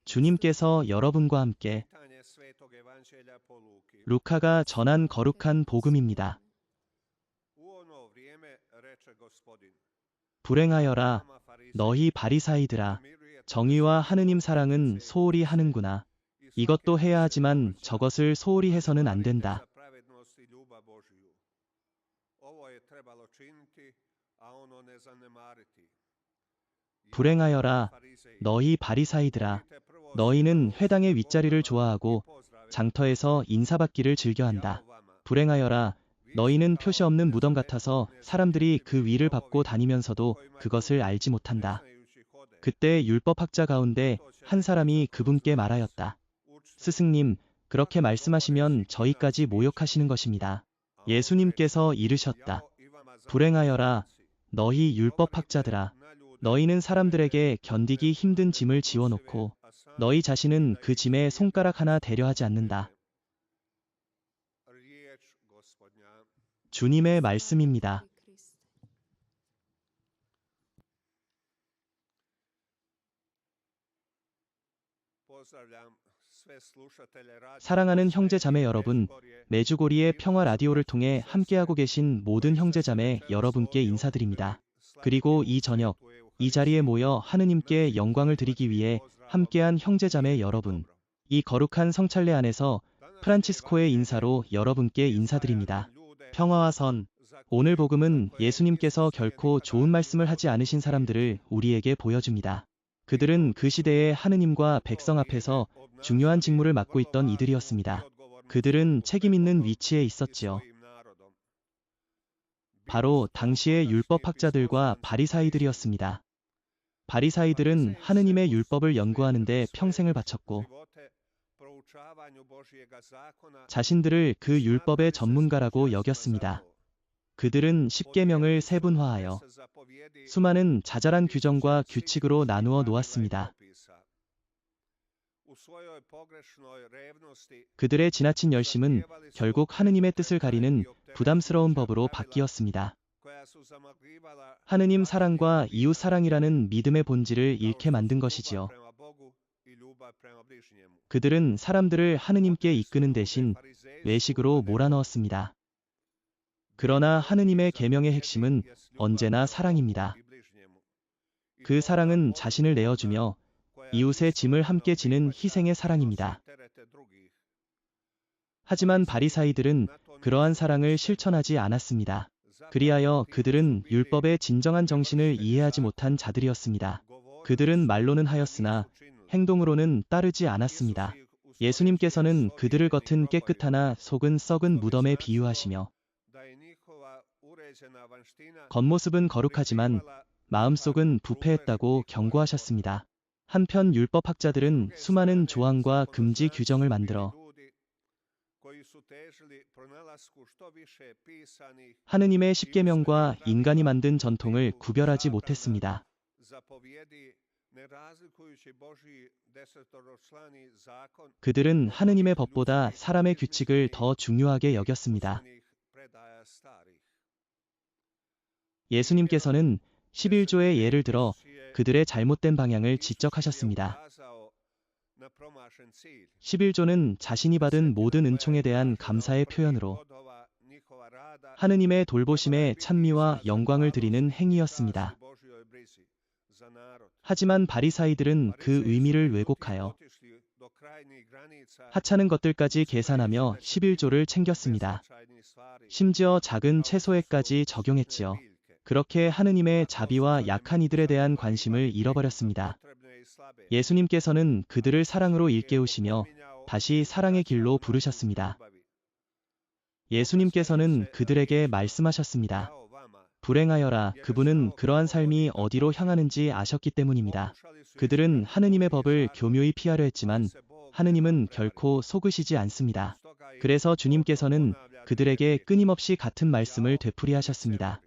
주님께서 여러분과 함께. 루카가 전한 거룩한 복음입니다. 불행하여라 너희 바리사이들아, 정의와 하느님 사랑은 소홀히 하는구나. 이것도 해야 하지만 저것을 소홀히 해서는 안 된다. 불행하여라 너희 바리사이들아, 너희는 회당의 윗자리를 좋아하고 장터에서 인사받기를 즐겨한다. 불행하여라 너희는 표시 없는 무덤 같아서 사람들이 그 위를 밟고 다니면서도 그것을 알지 못한다. 그때 율법학자 가운데 한 사람이 그분께 말하였다. 스승님, 그렇게 말씀하시면 저희까지 모욕하시는 것입니다. 예수님께서 이르셨다. 불행하여라 너희 율법학자들아, 너희는 사람들에게 견디기 힘든 짐을 지워놓고 너희 자신은 그 짐에 손가락 하나 대려 하지 않는다. 주님의 말씀입니다. 사랑하는 형제자매 여러분, 메주고리의 평화 라디오를 통해 함께하고 계신 모든 형제자매 여러분께 인사드립니다. 그리고 이 저녁, 이 자리에 모여 하느님께 영광을 드리기 위해 함께한 형제자매 여러분, 이 거룩한 성찬례 안에서 프란치스코의 인사로 여러분께 인사드립니다. 평화와 선. 오늘 복음은 예수님께서 결코 좋은 말씀을 하지 않으신 사람들을 우리에게 보여줍니다. 그들은 그 시대의 하느님과 백성 앞에서 중요한 직무를 맡고 있던 이들이었습니다. 그들은 책임 있는 위치에 있었지요. 바로 당시의 율법학자들과 바리사이들이었습니다. 바리사이들은 하느님의 율법을 연구하는데 평생을 바쳤고 자신들을 그 율법의 전문가라고 여겼습니다. 그들은 십계명을 세분화하여 수많은 자잘한 규정과 규칙으로 나누어 놓았습니다. 그들의 지나친 열심은 결국 하느님의 뜻을 가리는 부담스러운 법으로 바뀌었습니다. 하느님 사랑과 이웃 사랑이라는 믿음의 본질을 잃게 만든 것이지요. 그들은 사람들을 하느님께 이끄는 대신 외식으로 몰아넣었습니다. 그러나 하느님의 계명의 핵심은 언제나 사랑입니다. 그 사랑은 자신을 내어주며 이웃의 짐을 함께 지는 희생의 사랑입니다. 하지만 바리사이들은 그러한 사랑을 실천하지 않았습니다. 그리하여 그들은 율법의 진정한 정신을 이해하지 못한 자들이었습니다. 그들은 말로는 하였으나 행동으로는 따르지 않았습니다. 예수님께서는 그들을 겉은 깨끗하나 속은 썩은 무덤에 비유하시며 겉모습은 거룩하지만 마음속은 부패했다고 경고하셨습니다. 한편 율법학자들은 수많은 조항과 금지 규정을 만들어 하느님의 십계명과 인간이 만든 전통을 구별하지 못했습니다. 그들은 하느님의 법보다 사람의 규칙을 더 중요하게 여겼습니다. 예수님께서는 11조의 예를 들어 그들의 잘못된 방향을 지적하셨습니다. 11조는 자신이 받은 모든 은총에 대한 감사의 표현으로 하느님의 돌보심에 찬미와 영광을 드리는 행위였습니다. 하지만 바리사이들은 그 의미를 왜곡하여 하찮은 것들까지 계산하며 11조를 챙겼습니다. 심지어 작은 채소에까지 적용했지요. 그렇게 하느님의 자비와 약한 이들에 대한 관심을 잃어버렸습니다. 예수님께서는 그들을 사랑으로 일깨우시며 다시 사랑의 길로 부르셨습니다. 예수님께서는 그들에게 말씀하셨습니다. 불행하여라, 그분은 그러한 삶이 어디로 향하는지 아셨기 때문입니다. 그들은 하느님의 법을 교묘히 피하려 했지만 하느님은 결코 속으시지 않습니다. 그래서 주님께서는 그들에게 끊임없이 같은 말씀을 되풀이하셨습니다.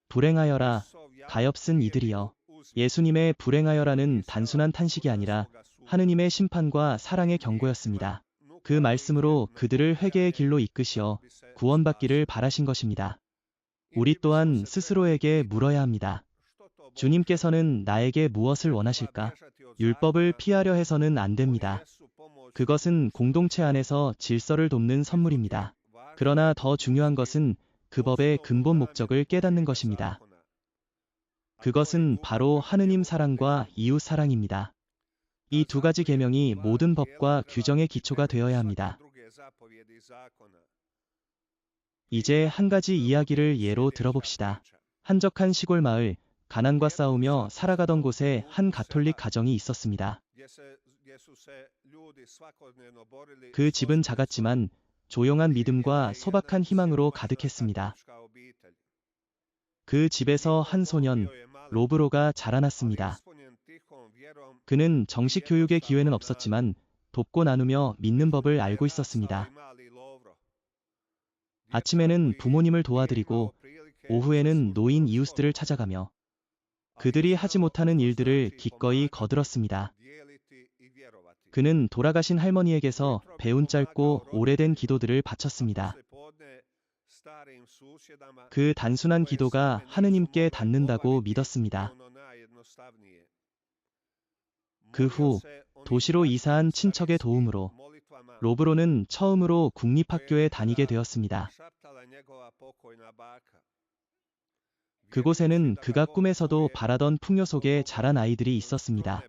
불행하여라, 가엾은 이들이여. 예수님의 불행하여라는 단순한 탄식이 아니라 하느님의 심판과 사랑의 경고였습니다. 그 말씀으로 그들을 회개의 길로 이끄시어 구원받기를 바라신 것입니다. 우리 또한 스스로에게 물어야 합니다. 주님께서는 나에게 무엇을 원하실까? 율법을 피하려 해서는 안 됩니다. 그것은 공동체 안에서 질서를 돕는 선물입니다. 그러나 더 중요한 것은 그 법의 근본 목적을 깨닫는 것입니다. 그것은 바로 하느님 사랑과 이웃 사랑입니다. 이 두 가지 계명이 모든 법과 규정의 기초가 되어야 합니다. 이제 한 가지 이야기를 예로 들어봅시다. 한적한 시골 마을, 가난과 싸우며 살아가던 곳에 한 가톨릭 가정이 있었습니다. 그 집은 작았지만 조용한 믿음과 소박한 희망으로 가득했습니다. 그 집에서 한 소년, 로브로가 자라났습니다. 그는 정식 교육의 기회는 없었지만 돕고 나누며 믿는 법을 알고 있었습니다. 아침에는 부모님을 도와드리고 오후에는 노인 이웃들을 찾아가며 그들이 하지 못하는 일들을 기꺼이 거들었습니다. 그는 돌아가신 할머니에게서 배운 짧고 오래된 기도들을 바쳤습니다. 그 단순한 기도가 하느님께 닿는다고 믿었습니다. 그 후 도시로 이사한 친척의 도움으로 로브로는 처음으로 국립학교에 다니게 되었습니다. 그곳에는 그가 꿈에서도 바라던 풍요 속에 자란 아이들이 있었습니다.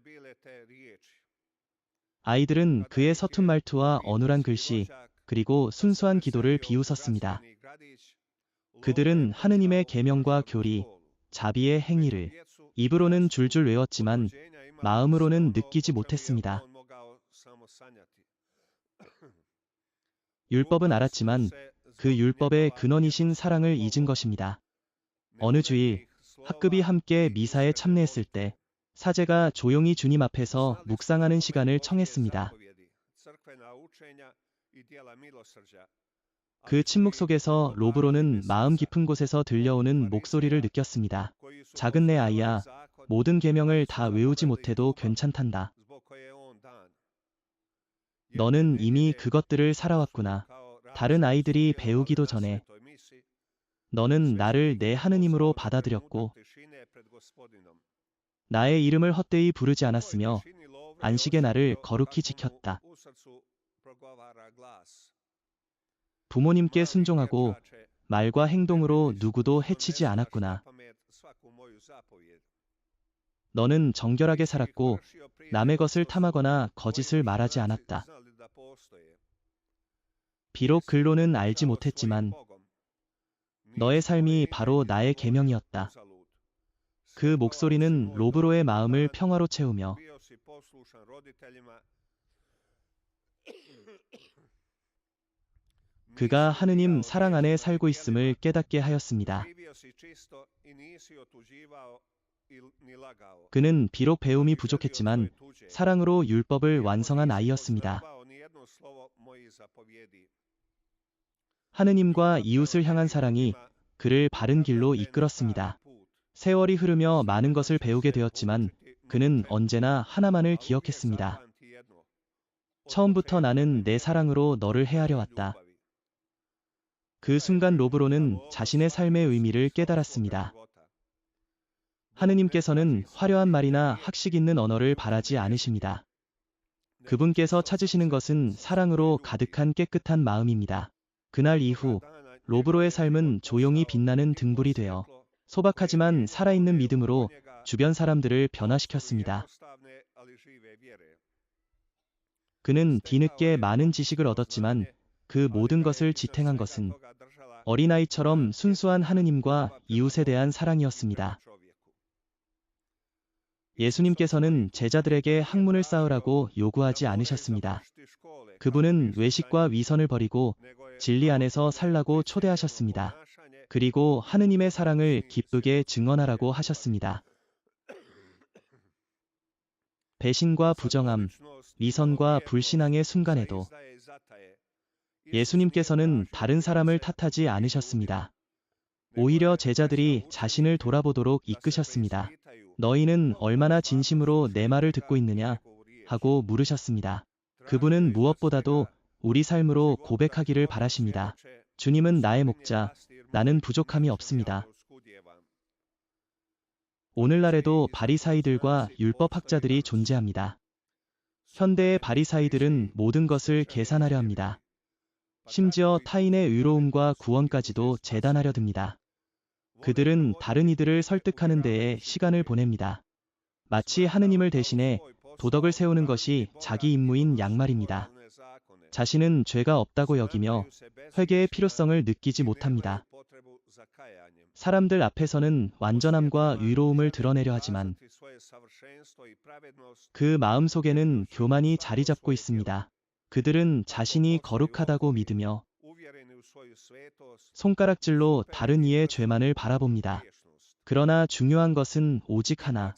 아이들은 그의 서툰 말투와 어눌한 글씨, 그리고 순수한 기도를 비웃었습니다. 그들은 하느님의 계명과 교리, 자비의 행위를 입으로는 줄줄 외웠지만 마음으로는 느끼지 못했습니다. 율법은 알았지만 그 율법의 근원이신 사랑을 잊은 것입니다. 어느 주일 학급이 함께 미사에 참여했을 때 사제가 조용히 주님 앞에서 묵상하는 시간을 청했습니다. 그 침묵 속에서 로브로는 마음 깊은 곳에서 들려오는 목소리를 느꼈습니다. 작은 내 아이야, 모든 계명을 다 외우지 못해도 괜찮단다. 너는 이미 그것들을 살아왔구나. 다른 아이들이 배우기도 전에 너는 나를 내 하느님으로 받아들였고 나의 이름을 헛되이 부르지 않았으며 안식의 날을 거룩히 지켰다. 부모님께 순종하고 말과 행동으로 누구도 해치지 않았구나. 너는 정결하게 살았고 남의 것을 탐하거나 거짓을 말하지 않았다. 비록 글로는 알지 못했지만 너의 삶이 바로 나의 계명이었다. 그 목소리는 로브로의 마음을 평화로 채우며 그가 하느님 사랑 안에 살고 있음을 깨닫게 하였습니다. 그는 비록 배움이 부족했지만 사랑으로 율법을 완성한 아이였습니다. 하느님과 이웃을 향한 사랑이 그를 바른 길로 이끌었습니다. 세월이 흐르며 많은 것을 배우게 되었지만 그는 언제나 하나만을 기억했습니다. 처음부터 나는 내 사랑으로 너를 헤아려 왔다. 그 순간 로브로는 자신의 삶의 의미를 깨달았습니다. 하느님께서는 화려한 말이나 학식 있는 언어를 바라지 않으십니다. 그분께서 찾으시는 것은 사랑으로 가득한 깨끗한 마음입니다. 그날 이후 로브로의 삶은 조용히 빛나는 등불이 되어 소박하지만 살아있는 믿음으로 주변 사람들을 변화시켰습니다. 그는 뒤늦게 많은 지식을 얻었지만 그 모든 것을 지탱한 것은 어린아이처럼 순수한 하느님과 이웃에 대한 사랑이었습니다. 예수님께서는 제자들에게 학문을 쌓으라고 요구하지 않으셨습니다. 그분은 외식과 위선을 버리고 진리 안에서 살라고 초대하셨습니다. 그리고 하느님의 사랑을 기쁘게 증언하라고 하셨습니다. 배신과 부정함, 위선과 불신앙의 순간에도 예수님께서는 다른 사람을 탓하지 않으셨습니다. 오히려 제자들이 자신을 돌아보도록 이끄셨습니다. 너희는 얼마나 진심으로 내 말을 듣고 있느냐 하고 물으셨습니다. 그분은 무엇보다도 우리 삶으로 고백하기를 바라십니다. 주님은 나의 목자, 나는 부족함이 없습니다. 오늘날에도 바리사이들과 율법학자들이 존재합니다. 현대의 바리사이들은 모든 것을 계산하려 합니다. 심지어 타인의 의로움과 구원까지도 재단하려 듭니다. 그들은 다른 이들을 설득하는 데에 시간을 보냅니다. 마치 하느님을 대신해 도덕을 세우는 것이 자기 임무인 양말입니다. 자신은 죄가 없다고 여기며 회개의 필요성을 느끼지 못합니다. 사람들 앞에서는 완전함과 의로움을 드러내려 하지만 그 마음속에는 교만이 자리 잡고 있습니다. 그들은 자신이 거룩하다고 믿으며 손가락질로 다른 이의 죄만을 바라봅니다. 그러나 중요한 것은 오직 하나.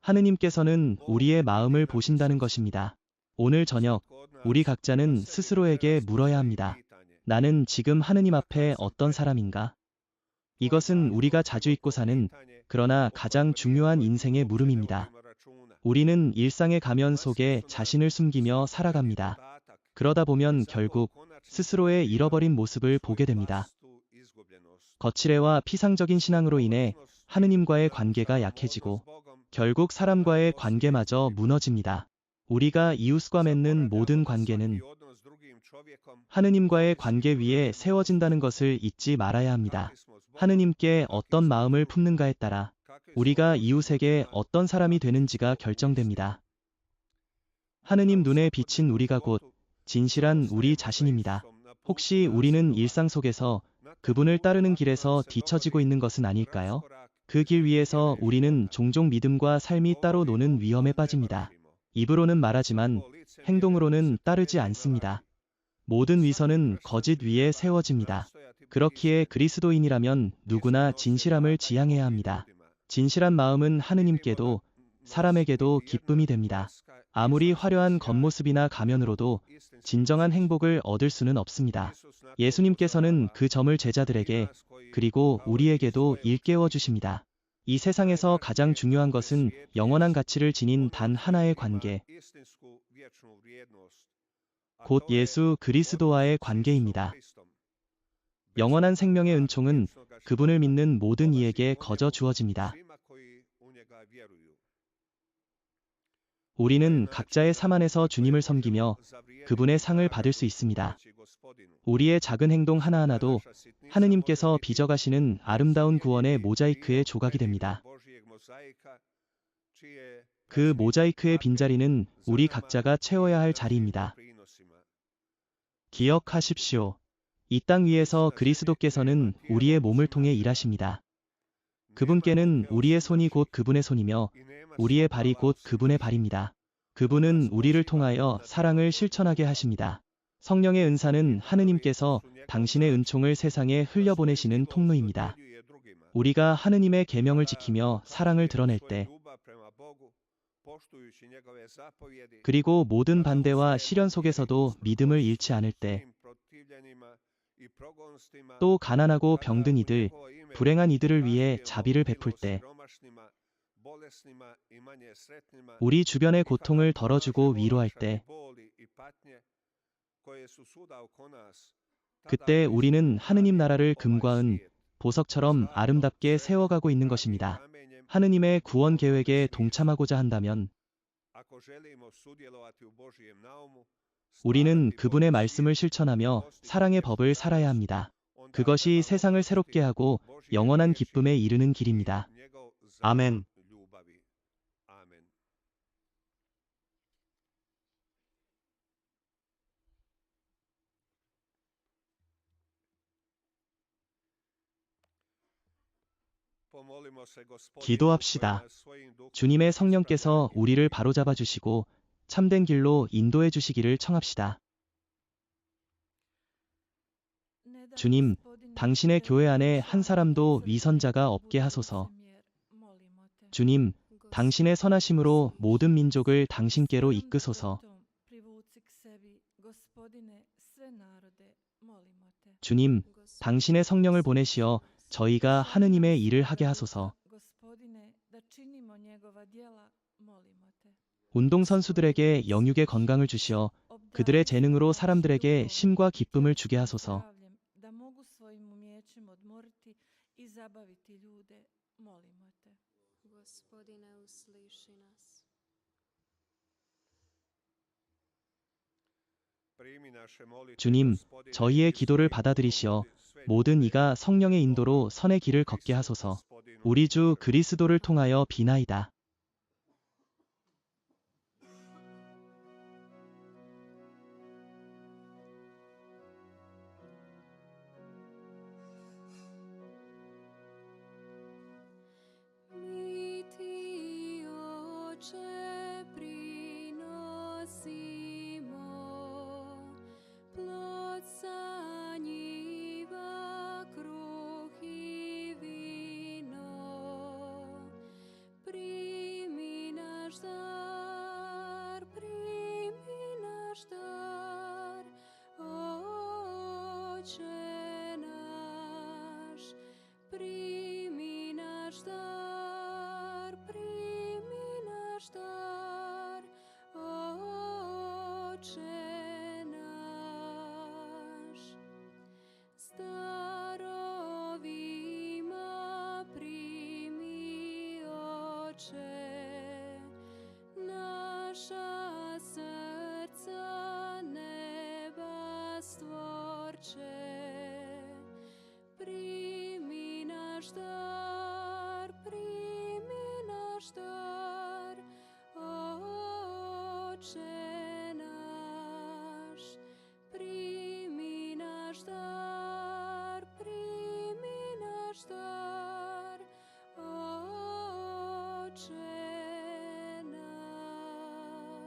하느님께서는 우리의 마음을 보신다는 것입니다. 오늘 저녁 우리 각자는 스스로에게 물어야 합니다. 나는 지금 하느님 앞에 어떤 사람인가? 이것은 우리가 자주 잊고 사는 그러나 가장 중요한 인생의 물음입니다. 우리는 일상의 가면 속에 자신을 숨기며 살아갑니다. 그러다 보면 결국 스스로의 잃어버린 모습을 보게 됩니다. 거칠애와 피상적인 신앙으로 인해 하느님과의 관계가 약해지고 결국 사람과의 관계마저 무너집니다. 우리가 이웃과 맺는 모든 관계는 하느님과의 관계 위에 세워진다는 것을 잊지 말아야 합니다. 하느님께 어떤 마음을 품는가에 따라 우리가 이웃에게 어떤 사람이 되는지가 결정됩니다. 하느님 눈에 비친 우리가 곧 진실한 우리 자신입니다. 혹시 우리는 일상 속에서 그분을 따르는 길에서 뒤처지고 있는 것은 아닐까요? 그 길 위에서 우리는 종종 믿음과 삶이 따로 노는 위험에 빠집니다. 입으로는 말하지만 행동으로는 따르지 않습니다. 모든 위선은 거짓 위에 세워집니다. 그렇기에 그리스도인이라면 누구나 진실함을 지향해야 합니다. 진실한 마음은 하느님께도 사람에게도 기쁨이 됩니다. 아무리 화려한 겉모습이나 가면으로도 진정한 행복을 얻을 수는 없습니다. 예수님께서는 그 점을 제자들에게 그리고 우리에게도 일깨워 주십니다. 이 세상에서 가장 중요한 것은 영원한 가치를 지닌 단 하나의 관계, 곧 예수 그리스도와의 관계입니다. 영원한 생명의 은총은 그분을 믿는 모든 이에게 거저 주어집니다. 우리는 각자의 삶 안에서 주님을 섬기며 그분의 상을 받을 수 있습니다. 우리의 작은 행동 하나하나도 하느님께서 빚어가시는 아름다운 구원의 모자이크의 조각이 됩니다. 그 모자이크의 빈자리는 우리 각자가 채워야 할 자리입니다. 기억하십시오. 이 땅 위에서 그리스도께서는 우리의 몸을 통해 일하십니다. 그분께는 우리의 손이 곧 그분의 손이며 우리의 발이 곧 그분의 발입니다. 그분은 우리를 통하여 사랑을 실천하게 하십니다. 성령의 은사는 하느님께서 당신의 은총을 세상에 흘려보내시는 통로입니다. 우리가 하느님의 계명을 지키며 사랑을 드러낼 때, 그리고 모든 반대와 시련 속에서도 믿음을 잃지 않을 때, 또 가난하고 병든 이들, 불행한 이들을 위해 자비를 베풀 때, 우리 주변의 고통을 덜어주고 위로할 때, 그때 우리는 하느님 나라를 금과 은, 보석처럼 아름답게 세워가고 있는 것입니다. 하느님의 구원 계획에 동참하고자 한다면 우리는 그분의 말씀을 실천하며 사랑의 법을 살아야 합니다. 그것이 세상을 새롭게 하고 영원한 기쁨에 이르는 길입니다. 아멘. 기도합시다. 주님의 성령께서 우리를 바로잡아 주시고 참된 길로 인도해 주시기를 청합시다. 주님, 당신의 교회 안에 한 사람도 위선자가 없게 하소서. 주님, 당신의 선하심으로 모든 민족을 당신께로 이끄소서. 주님, 당신의 성령을 보내시어 저희가 하느님의 일을 하게 하소서. 운동선수들에게 영육의 건강을 주시어 그들의 재능으로 사람들에게 쉼과 기쁨을 주게 하소서. Gospodine, usliši nas. 주님, 저희의 기도를 받아들이시어 모든 이가 성령의 인도로 선의 길을 걷게 하소서. 우리 주 그리스도를 통하여 비나이다. Mi ti, Oče, prinosimo plod sa njiva, kruh i vino. Primi naš dar, Oče naš. Primi naš dar, Oče naš. S darovima primi, Oče, naša srca neba stvorče. Primi naš dar, Oče naš. Primi naš dar,